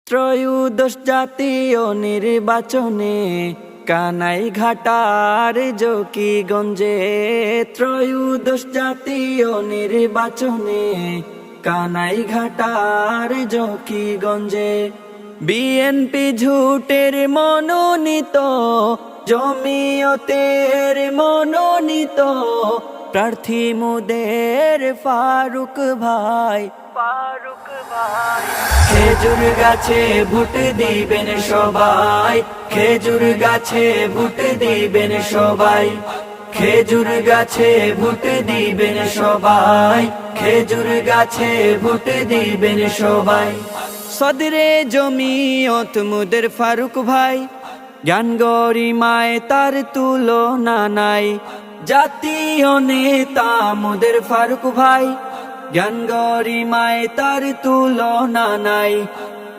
ত্রয়োদশ জাতীয় নির্বাচনে কানাইঘাটার জকিগঞ্জে, ত্রয়োদশ জাতীয় নির্বাচনে কানাইঘাটার জকিগঞ্জে বিএনপি ঝুটের মনোনীত, জমিয়তের মনোনীত প্রার্থী মোদের ফারুক ভাই। খেজুর গাছে ভোট দিবেন সবাই, খেজুর গাছে ভোট দিবেন সবাই, খেজুর গাছে ভোট দিবেন সবাই, খেজুর গাছে ভোট দিবেন সবাই। সদরে জমিয়ত মোদের ফারুক ভাই, জ্ঞান গরিমায় তার তুলনা নাই। জাতীয় নেতা মোদের ফারুক ভাই, জ্ঞান গরিমায় তার তুলনা নাই।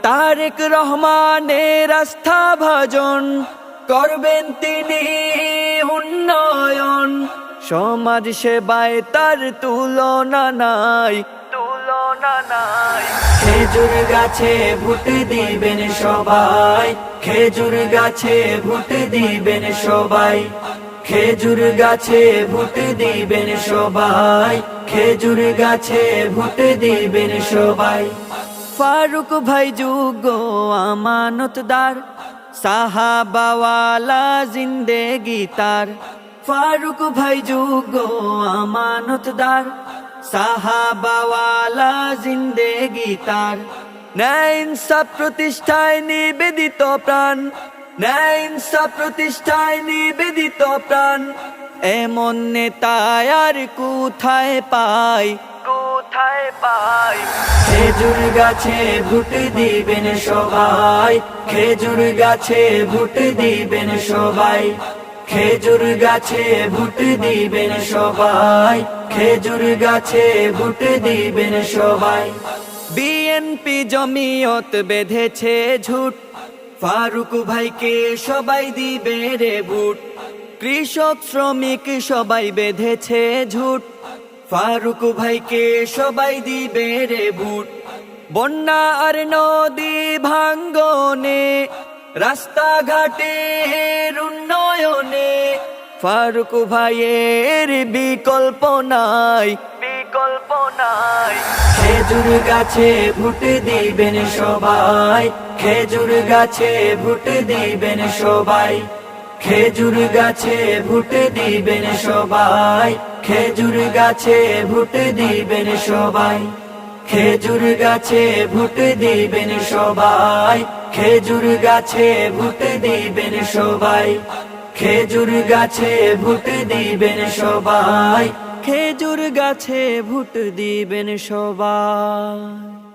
তারেক রহমানের আস্থা ভাজন করবেন তিনি উন্নয়ন, সমাজ সেবায় তার তুলনা নাই, তুলনা নাই। খেজুর গাছে ভোট দিবেন সবাই, খেজুর গাছে ভোট দিবেন সবাই, খেজুর গাছে ভোট দিবেন সবাই, খেজুর গাছে ভোট দিবেন সবাই। ফারুক ভাই যোগ্য আমানতদার, সাহাবাওয়ালা জিন্দেগি তার। ফারুক ভাই যোগ্য আমানতদার, সাহাবাওয়ালা জিন্দেগি তার। ন্যায় ইনসাফ প্রতিষ্ঠায় নিবেদিত প্রাণ, ন্যায় ইনসাফ প্রতিষ্ঠায় নিবেদিত প্রাণ। এমন নেতা আর কোথায় পাই, কোথায় পাই। খেজুর গাছে ভোট দিবেন সবাই, খেজুর গাছে ভোট দিবেন সবাই, খেজুর গাছে ভোট দিবেন সবাই, খেজুর গাছে ভোট দিবেন সবাই। বিএনপি জমিয়ত বেঁধেছে ঝুট, ফারুক ভাইকে সবাই দিবে রে ভোট। কৃষক শ্রমিক সবাই বেঁধেছে ঝুট, ফারুক ভাইকে সবাই দিবে রে ভোট। বন্যা আর নদী ভাঙ্গনে, রাস্তাঘাটের উন্নয়নে ফারুক ভাইয়ের বিকল্প নাই, বিকল্প নাই। খেজুর গাছে ভোট দিবেন সবাই, খেজুর গাছে ভোট দিবেন সবাই, খেজুর গাছে ভোট দিবেন সবাই, খেজুর গাছে ভোট দিবেন সবাই, খেজুর গাছে ভোট দিবেন সবাই, খেজুর গাছে ভোট দিবেন সবাই, খেজুর গাছে ভোট দিবেন সবাই, খেজুর গাছে ভোট দিবেন সবাই।